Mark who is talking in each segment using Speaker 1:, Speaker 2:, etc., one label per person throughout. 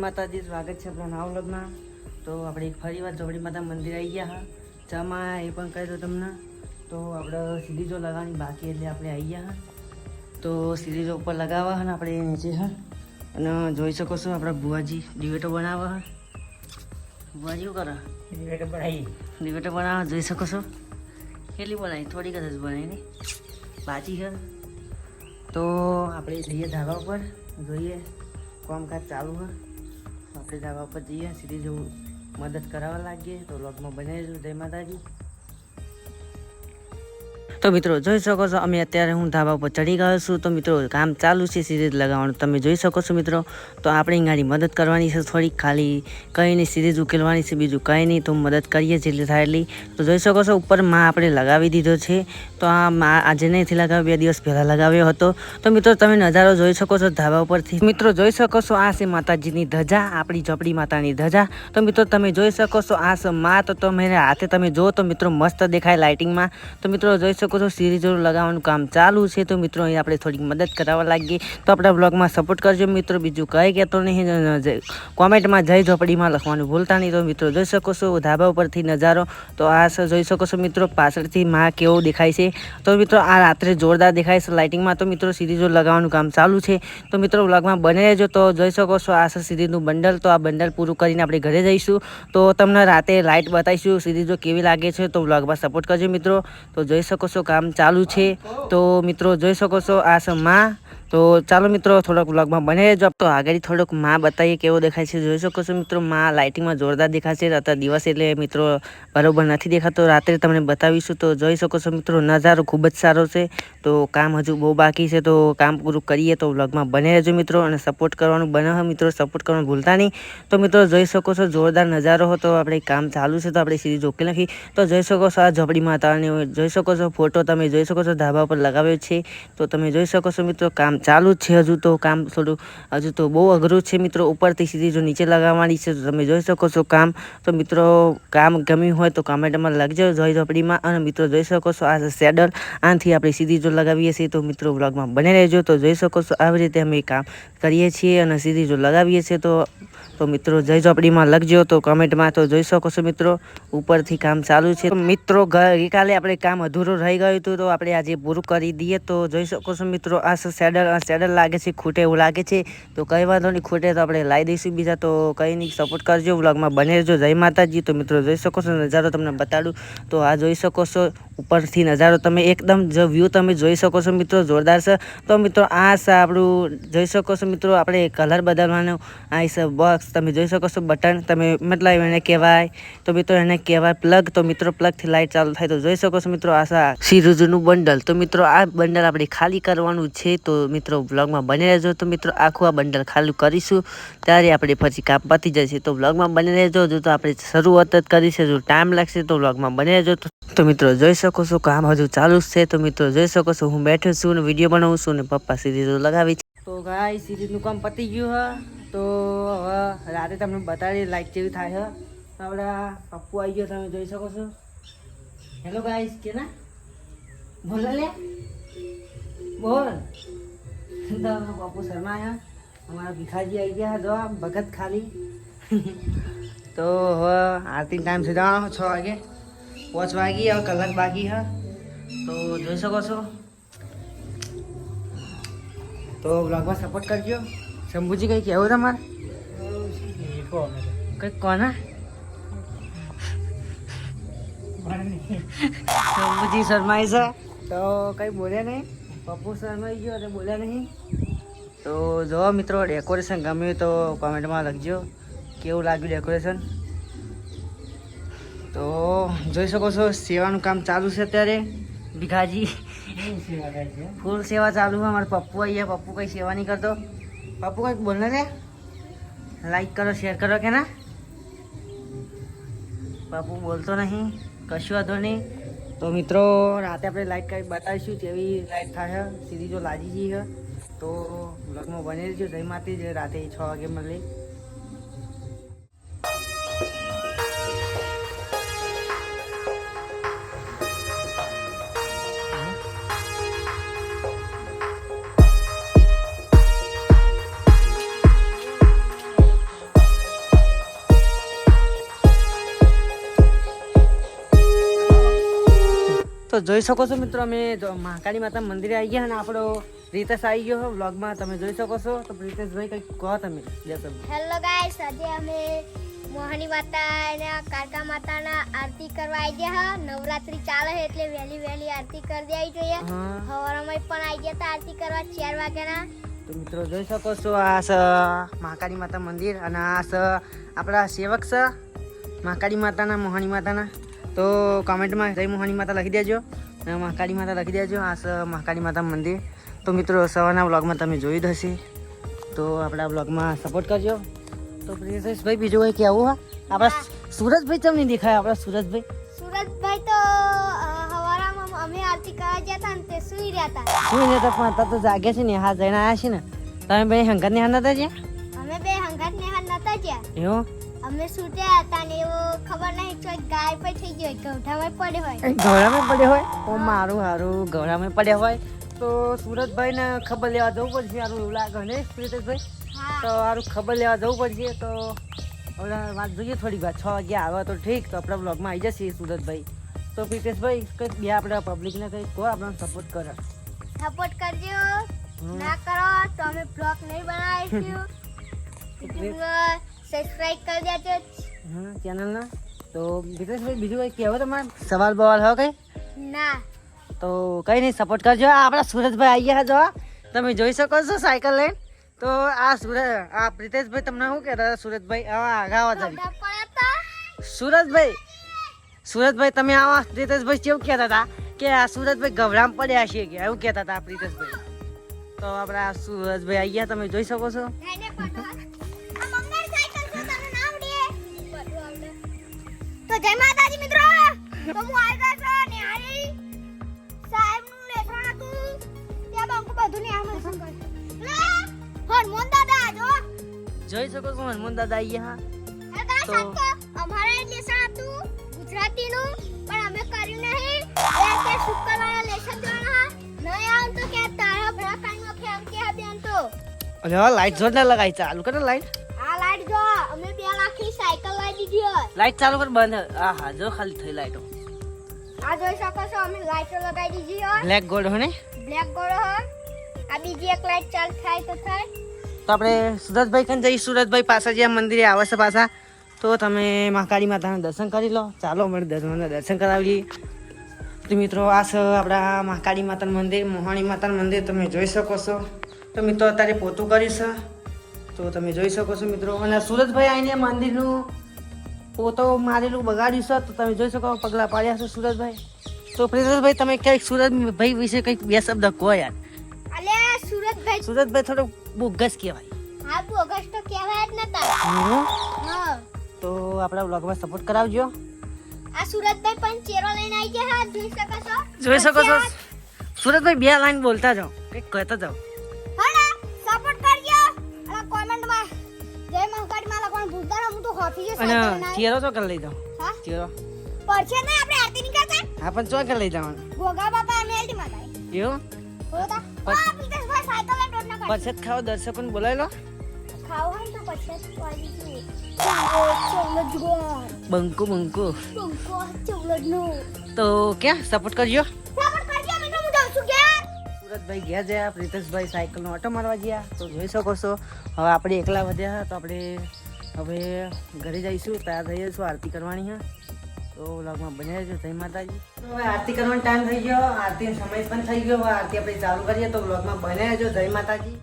Speaker 1: માતાજી, સ્વાગત છે આપણા નવા વ્લોગમાં। તો આપણે ફરીવાર જોબડી માતા મંદિર આવી ગયા હા। ચામાં એ પણ કહી દો તમને। તો આપણે સીરીઝો લગાવવાની બાકી એટલે આપણે આવી ગયા હા। તો સીરીઝો ઉપર લગાવવા અને આપણે નીચે હા અને જોઈ શકો છો આપણા બુઆજી ડિબેટો બનાવવા હા। બુઆજી શું કરે? ડિબેટો બનાવવા જોઈ શકો છો। કેટલી બનાવી? થોડીક જ બનાવી ને બાકી છે। તો આપણે જઈએ ધાબા ઉપર, જોઈએ કામકાજ ચાલુ છે। આપણે ધાબા ઉપર જઈએ, સીધી જો મદદ કરાવવા લાગીએ તો વ્લોગમાં બને રહેજો। જય માતાજી। તો મિત્રો જોઈ શકો છો અમે અત્યારે હું ધાબા ઉપર ચડી ગયો છું। તો મિત્રો કામ ચાલુ છે સિરીઝ લગાવવાનું, તમે જોઈ શકો છો મિત્રો। તો આપણે ગાડી મદદ કરવાની છે થોડીક, ખાલી કંઈ નહીં સિરીઝ ઉકેલવાની છે, બીજું કંઈ નહીં। તો મદદ કરીએ જેટલી થાય એટલી। તો જોઈ શકો છો ઉપર માં આપણે લગાવી દીધો છે। તો આ માં આજે નથી લગાવ્યો, 2 દિવસ પહેલાં લગાવ્યો હતો। તો મિત્રો તમે નજારો જોઈ શકો છો ધાબા ઉપરથી। મિત્રો જોઈ શકો છો આ છે માતાજીની ધજા, આપણી ઝપડી માતાની ધજા। તો મિત્રો તમે જોઈ શકો છો આ છે માં। તો તમે હાથે તમે જો તો મિત્રો મસ્ત દેખાય લાઇટિંગમાં। તો મિત્રો જોઈ શકો છો સિરીઝો લગાવવાનું કામ ચાલુ છે। તો મિત્રો અહીં આપણે થોડીક મદદ કરાવવા લાગીએ। તો આપણા બ્લોગમાં સપોર્ટ કરજો મિત્રો, બીજું કંઈ કહેતો નહીં। કોમેન્ટમાં જય ઝોપડીમાં લખવાનું ભૂલતા નહીં। તો મિત્રો જોઈ શકો છો ધાબા ઉપરથી નજારો। તો આ જોઈ શકો છો મિત્રો પાછળથી માં કેવો દેખાય છે। તો મિત્રો આ રાત્રે જોરદાર દેખાય છે લાઇટિંગમાં। તો મિત્રો સિરીઝો લગાવવાનું કામ ચાલુ છે। તો મિત્રો બ્લોગમાં બને રહેજો। તો જોઈ શકો છો આ છે સિરીઝનું બંડલ। તો આ બંડલ પૂરું કરીને આપણે ઘરે જઈશું। તો તમને રાતે લાઇટ બતાવીશું સિરીઝો કેવી લાગે છે। તો બ્લોગમાં સપોર્ટ કરજો મિત્રો। તો જોઈ શકો છો કામ ચાલુ છે। તો મિત્રો જોઈ શકો છો આ છે માં। તો ચાલો મિત્રો થોડોક વ્લોગમાં બને રહેજો। તો આગળ થોડોક માં બતાવીએ કેવો દેખાય છે। જોઈ શકો છો મિત્રો માં લાઇટિંગમાં જોરદાર દેખાશે। અત્યારે દિવસ એટલે મિત્રો બરોબર નથી દેખાતો, રાત્રે તમને બતાવીશું। તો જોઈ શકો છો મિત્રો નજારો ખૂબ જ સારો છે। તો કામ હજુ બહુ બાકી છે, તો કામ પૂરું કરીએ। તો વ્લોગમાં બને રહેજો મિત્રો અને સપોર્ટ કરવાનું બનાવો મિત્રો, સપોર્ટ કરવાનું ભૂલતા નહીં। તો મિત્રો જોઈ શકો છો જોરદાર નજારો હતો। આપણે કામ ચાલુ છે તો આપણે સીરીઝ ઓકે નાખી। તો જોઈ શકો છો આ ઝપડી માતાને જોઈ શકો છો ફોટો, તમે જોઈ શકો છો ધાબા પર લગાવ્યો છે। તો તમે જોઈ શકો છો મિત્રો કામ ચાલુ જ છે હજુ। તો કામ થોડું હજુ તો બહુ અઘરું છે મિત્રો, ઉપરથી સીધી જો નીચે લગાવવાની છે। તો તમે જોઈ શકો છો કામ। તો મિત્રો કામ ગમ્યું હોય તો કમેન્ટમાં લખજો જય ઝોપડીમાં। અને મિત્રો જોઈ શકો છો આ સેડલ, આનાથી આપણે સીધી જો લગાવીએ છીએ। તો મિત્રો વ્લોગમાં બને રહેજો। તો જોઈ શકો છો આવી રીતે અમે કામ કરીએ છીએ અને સીધી જો લગાવીએ છીએ। તો મિત્રો જય ઝોપડીમાં લખજો તો કમેન્ટમાં। તો જોઈ શકો છો મિત્રો ઉપરથી કામ ચાલુ છે। તો મિત્રો ગઈકાલે આપણે કામ અધૂરું રહી ગયું હતું, તો આપણે આજે પૂરું કરી દઈએ। તો જોઈ શકો છો મિત્રો આ સેડલ લાગે છે ખૂટે એવું લાગે છે। તો કંઈ વાંધો નહીં, ખૂટે તો આપણે લાવી દઈશું બીજા। તો કંઈ નહીં, સપોર્ટ કરજો, વ્લોગમાં બને રહેજો। જય માતાજી। તો મિત્રો જોઈ શકો છો નજારો તમને બતાડું। તો આ જોઈ શકો છો ઉપરથી નજારો, તમે એકદમ જો વ્યૂ તમે જોઈ શકો છો મિત્રો જોરદાર છે। તો મિત્રો આ છે આપણું જોઈ શકો છો મિત્રો આપણે કલર બદલવાનો આ છે બોક્સ, તમે જોઈ શકો છો બટન, તમે મતલબ એને કહેવાય તો મિત્રો એને કહેવાય પ્લગ। તો મિત્રો પ્લગથી લાઇટ ચાલુ થાય। તો જોઈ શકો છો મિત્રો આ છે સિરીઝનું બંડલ। તો મિત્રો આ બંડલ આપણે ખાલી કરવાનું છે। તો મિત્રો વ્લોગમાં બને રહેજો। તો મિત્રો આખું આ બંડલ ખાલી કરીશું ત્યારે આપણે પછી કામ પતી જશે। તો વ્લોગમાં બને રહેજો। જો તો આપણે શરૂઆત જ કરીશું, જો ટાઈમ લાગશે તો વ્લોગમાં બને રહેજો। તો મિત્રો જોઈ શકો છો કામ હજુ ચાલુ જ છે। તો મિત્રો જોઈ શકો છો હું બેઠો છું અને વિડીયો બનાવું છું અને પપ્પા સિરીઝો લગાવી છે। તો ગાય સિરીઝનું કામ પતી ગયું હ। તો હવે રાતે તમને બતાવી લાઈટ જેવી થાય હ। આપણા પપ્પુ આવી ગયો, તમે જોઈ શકો છો। હેલો ગાઈસ, કે ના બોલ લે બોલ। તો પપ્પુ શર્મા અમારા ભીખાજી આવી ગયા જો ભગત ખાલી। તો હવે આરતી ટાઈમ છે જવાનો 6 વાગે, 5 વાગી, હવે કલાક બાકી હ। તો જોઈ શકો છો। તો બ્લોગમાં સપોર્ટ કરજો। શંભુજી કંઈ કહેવું તમારે? કંઈક કોના શંભુજી શર્માઈ છે તો કંઈ બોલ્યા નહીં, પપ્પુ શર્માઈ ગયો એટલે બોલ્યા નહીં। તો જો મિત્રો ડેકોરેશન ગમ્યું તો કોમેન્ટમાં લખજો કેવું લાગ્યું ડેકોરેશન। તો જોઈ શકો છો સેવાનું કામ ચાલુ છે અત્યારે। ભીખાજી ફૂલ સેવા ચાલુ છે। અમારા પપ્પુ અહીંયા, પપ્પુ કંઈ સેવા નહીં કરતો। પપ્પુ કંઈક બોલને રે, લાઈક કરો, શેર કરો કે ના? પપ્પુ બોલતો નહીં, કશું વાંધો નહીં। તો મિત્રો રાતે આપણે લાઈટ કંઈ બતાવીશું જેવી લાઈટ થાય સીરીઝો લાગી ગઈ છે। તો વ્લોગમાં બની રહેજો। જય માતાજી। રાતે 6 વાગે મળીએ। તો જોઈ શકો છો મિત્રો, અમે મહાકાળી માતા મંદિરે આવી ગયા અને આપણો રીતેશ આવી ગયો વ્લોગમાં, તમે જોઈ શકો છો. તો રીતેશભાઈ કંઈક કહો તમે.
Speaker 2: હેલો ગાઈસ, આજે અમે મોહની માતા અને કાળકા માતાના આરતી કરવા આવી ગયા. નવરાત્રી ચાલે છે એટલે વહેલી આરતી કરી દેવી જોઈએ. સવારમાં પણ આવી ગયા હતા આરતી કરવા 4 વાગ્યાના.
Speaker 1: તો મિત્રો જોઈ શકો છો, આ છે મહાકાળી માતા મંદિર અને આ છે આપણા સેવક છે મહાકાળી માતાના, મોહની માતાના. તો કમેન્ટમાં જય મોહની માતા લખી દેજો અને મહાકાળી માતા લખી દેજો. આ છે મહાકાળી માતા મંદિર. તો મિત્રો સવારના વ્લોગમાં તમે જોયું જ હશે, તો આપણા વ્લોગમાં સપોર્ટ કરજો. તો પ્રિન્સેસભાઈ બીજું કંઈ કહેવું હા? આપણા સુરજભાઈ તમને દેખાય? આપણા સુરજભાઈ
Speaker 2: તો સવારમાં અમે આરતી કરવા ગયા હતા ને તે સુઈ રહ્યા હતા.
Speaker 1: પણ તો જાગ્યા છે ને, હા જઈને આવ્યા છે ને. તમે બે હંગાત ને નતા જ્યાં?
Speaker 2: અમે બે હંગાત ને નતા જ્યાં.
Speaker 1: એવું?
Speaker 2: અમે સુત્યા હતા ને એવું ખબર નહીં કે ગાય પર થઈ ગયો, ગૌઢામાં પડ્યો હોય.
Speaker 1: ગૌઢામાં પડ્યો હોય? ઓ મારું હારું, ગૌઢામાં પડ્યા હોય તો સુરજભાઈ ને ખબર લેવા જવું પડશે. સારું એવું લાગે ને સુરજભાઈ? તો સારું ખબર લેવા જવું પડશે. તો હવે વાત જોઈએ થોડીક વાર, 6 વાગ્યા આવે તો ઠીક, તો આપણા બ્લોગમાં આવી જશે સુરજભાઈ. તો પ્રિતેશભાઈ કંઈક બે આપણે પબ્લિકને કંઈક કહો, આપણને સપોર્ટ કરો.
Speaker 2: સપોર્ટ કરજો, ના કરો તો અમે બ્લોગ નહીં બનાવીશું. સબસ્ક્રાઇબ કરી દેજો
Speaker 1: ચેનલના. તો પ્રિતેશભાઈ બીજું કંઈ કહેવો તમારે? સવાલ બવાલ હોય કંઈ?
Speaker 2: ના.
Speaker 1: તો કંઈ નહીં, સપોર્ટ કરજો. આપણા સુરજભાઈ આવી ગયા જો, તમે જોઈ શકો છો સાયકલ લઈને. તો આ પ્રિતેશભાઈ તમને શું કહેતા હતા? સુરજભાઈ આવા આગાવા સુરજભાઈ તમે આવા પ્રિતેશભાઈ કેવું કહેતા હતા કે આ સુરજભાઈ ગભરામ પડ્યા છે કે એવું કહેતા હતા પ્રિતેશભાઈ. તો આપણા સુરજભાઈ આવી ગયા, તમે જોઈ શકો છો.
Speaker 2: તો જય માતાજી મિત્રો, તો હું આવી ગયો છું નિહારી સાહેબનું લેસન હતું ત્યાં બંકો બધું નિહાળ સંભાળ. હનુમાન દાદા જો
Speaker 1: જોઈ શકો છો, હનુમાન દાદા આવી ગયા.
Speaker 2: તો અમારે લેસન હતું ગુજરાતીનું, પણ અમે કર્યું નહીં. કે શુક્રવારે લેસન જોવાના નહીં આવ તો કે તારા ભરા કાઈમાં ખેમ કે બેન. તો
Speaker 1: અરે લાઈટ જોરદાર લગાઈ, ચાલુ કરો લાઈટ.
Speaker 2: આ લાઈટ જો અમે 2 લાખની સાયકલ લઈ દીધી હોય.
Speaker 1: લાઈટ ચાલુ કર, બંધ. આ હા જો ખાલી થઈ લાઈટો.
Speaker 2: આ જોઈ શકો છો, અમે લાઈટો લગાવી દીધી હોય.
Speaker 1: બ્લેક ગોલ્ડ હો ને?
Speaker 2: બ્લેક ગોળો હોય. આ બીજી એક લાઈટ ચાલુ થાય તો થાય.
Speaker 1: તો આપણે સુરજભાઈ કન જઈ. સુરજભાઈ પાછા જે મંદિરે આવે છે પાછા, તો તમે મહાકાળી માતાના દર્શન કરી લો. ચાલો અમારે દર્શન કરાવી લઈએ. તો મિત્રો આ છે આપણા મહાકાળી માતાનું મંદિર, મોહાણી માતાનું મંદિર, તમે જોઈ શકો છો. તો મિત્રો અત્યારે પોતું કર્યું છે, તો તમે જોઈ શકો છો મિત્રો. અને સુરજભાઈ આવીને મંદિરનું પોતો મારેલું બગાડ્યું છે, તો તમે જોઈ શકો પગલાં પાડ્યા છે સુરજભાઈ. તો પ્રિતેશભાઈ તમે ક્યાંક સુરજભાઈ વિશે કંઈક 2 શબ્દ કહો યાર.
Speaker 2: અલ્યા
Speaker 1: સુરજભાઈ થોડો બોગસ કહેવાય.
Speaker 2: હા, બોગસ તો કહેવાય જ નતા. હા,
Speaker 1: તો આપણા વ્લોગમાં સપોર્ટ કરાવજો.
Speaker 2: આ સુરજભાઈ પણ ચેરો લઈને આવી ગયા. હા,
Speaker 1: જોઈ શકો છો. સુરજભાઈ 2 લાઈન બોલતા જાઓ, કંઈક કહેતા જાઓ.
Speaker 2: હડા સપોર્ટ કરજો અને કોમેન્ટમાં જય મહાકાળી માં લખવાનું ભૂલતા નહીં. હું તો હોફી જે
Speaker 1: અને ચેરો તો કર લઈ જાઓ.
Speaker 2: હા,
Speaker 1: ચેરો
Speaker 2: પરછે ને આપણે આરતી ની કરતા.
Speaker 1: હા, પણ ચો કર લઈ જવાનું.
Speaker 2: ગોગા બાપા અમે આરતી માં થાય
Speaker 1: એવું
Speaker 2: હોતા. આ પ્રિતેશભાઈ સાયકલ લઈને રોડ ના કાઢ.
Speaker 1: પરછેત ખાઓ, દર્શકોને બોલાવી લો.
Speaker 2: ખાવ હોય તો પરછે વાલી જો
Speaker 1: બંકુ
Speaker 2: બંકો ચોકલેટ નો.
Speaker 1: તો ક્યાં સપોર્ટ કરજો.
Speaker 2: સપોર્ટ કરજો. અમે તો હું જાઉં છું ઘેર.
Speaker 1: સુરજભાઈ ગયા ગયા, પ્રિતેશભાઈ સાયકલનો ઓટો મારવા ગયા. તો જોઈ શકો છો, હવે આપણે એકલા વધ્યા, તો આપણે હવે ઘરે જઈશું, તૈયાર થઈ જઈશું, આરતી કરવાની છે. તો વ્લોગમાં બન્યા રહેજો. જય માતાજી. તો હવે આરતી કરવાનો ટાઈમ થઈ ગયો, આરતીનો સમય પણ થઈ ગયો. હવે આરતી આપણે ચાલુ કરીએ, તો વ્લોગમાં બન્યા રહેજો. જય માતાજી.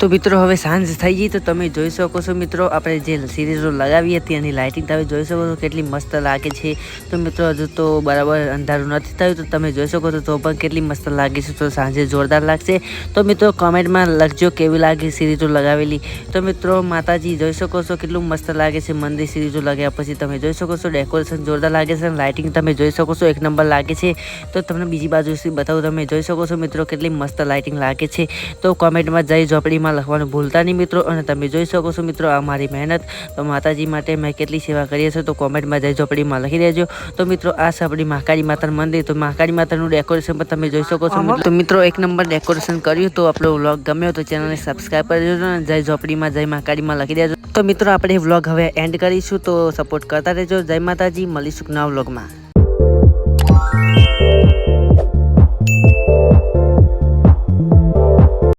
Speaker 1: તો મિત્રો હવે સાંજ થઈ ગઈ તો તમે જોઈ શકો છો મિત્રો આપણે જે સિરીઝો લગાવી હતી એની લાઇટિંગ તમે જોઈ શકો છો કેટલી મસ્ત લાગે છે. તો મિત્રો હજુ તો બરાબર અંધારું નથી થયું તો તમે જોઈ શકો છો તો પણ કેટલી મસ્ત લાગે છે. તો સાંજે જોરદાર લાગશે. તો મિત્રો કોમેન્ટમાં લખજો કેવી લાગે સિરીઝો લગાવેલી. તો મિત્રો માતાજી જોઈ શકો છો કેટલું મસ્ત લાગે છે. મંદિર સિરીઝો લગાવ્યા પછી તમે જોઈ શકો છો ડેકોરેશન જોરદાર લાગે છે. લાઇટિંગ તમે જોઈ શકો છો એક નંબર લાગે છે. તો તમને બીજી બાજુથી બતાવું તમે જોઈ શકો છો મિત્રો કેટલી મસ્ત લાઇટિંગ લાગે છે. તો કોમેન્ટમાં જય ઝોપડીમાં લખવાનું ભૂલતા નહીં મિત્રો. અને તમે જોઈ શકો છો મિત્રો આ મારી મહેનત. તો માતાજી માટે મેં કેટલી સેવા કરી છે તો કોમેન્ટમાં જય ઝોપડીમાં લખી દેજો. તો મિત્રો આ છે આપણી મહાકાળી માતાનું મંદિર. તો મહાકાળી માતાનું ડેકોરેશન પણ તમે જોઈ શકો છો. તો મિત્રો એક નંબર ડેકોરેશન કર્યું. તો આપણો વ્લોગ ગમ્યો તો ચેનલને સબસ્ક્રાઈબ કરી દેજો અને જય ઝોપડીમાં જય મહાકાળીમાં લખી દેજો. તો મિત્રો આપણે વ્લોગ હવે એન્ડ કરીશું. તો સપોર્ટ કરતા રહેજો. જય માતાજી. મળીશું નવા વ્લોગમાં.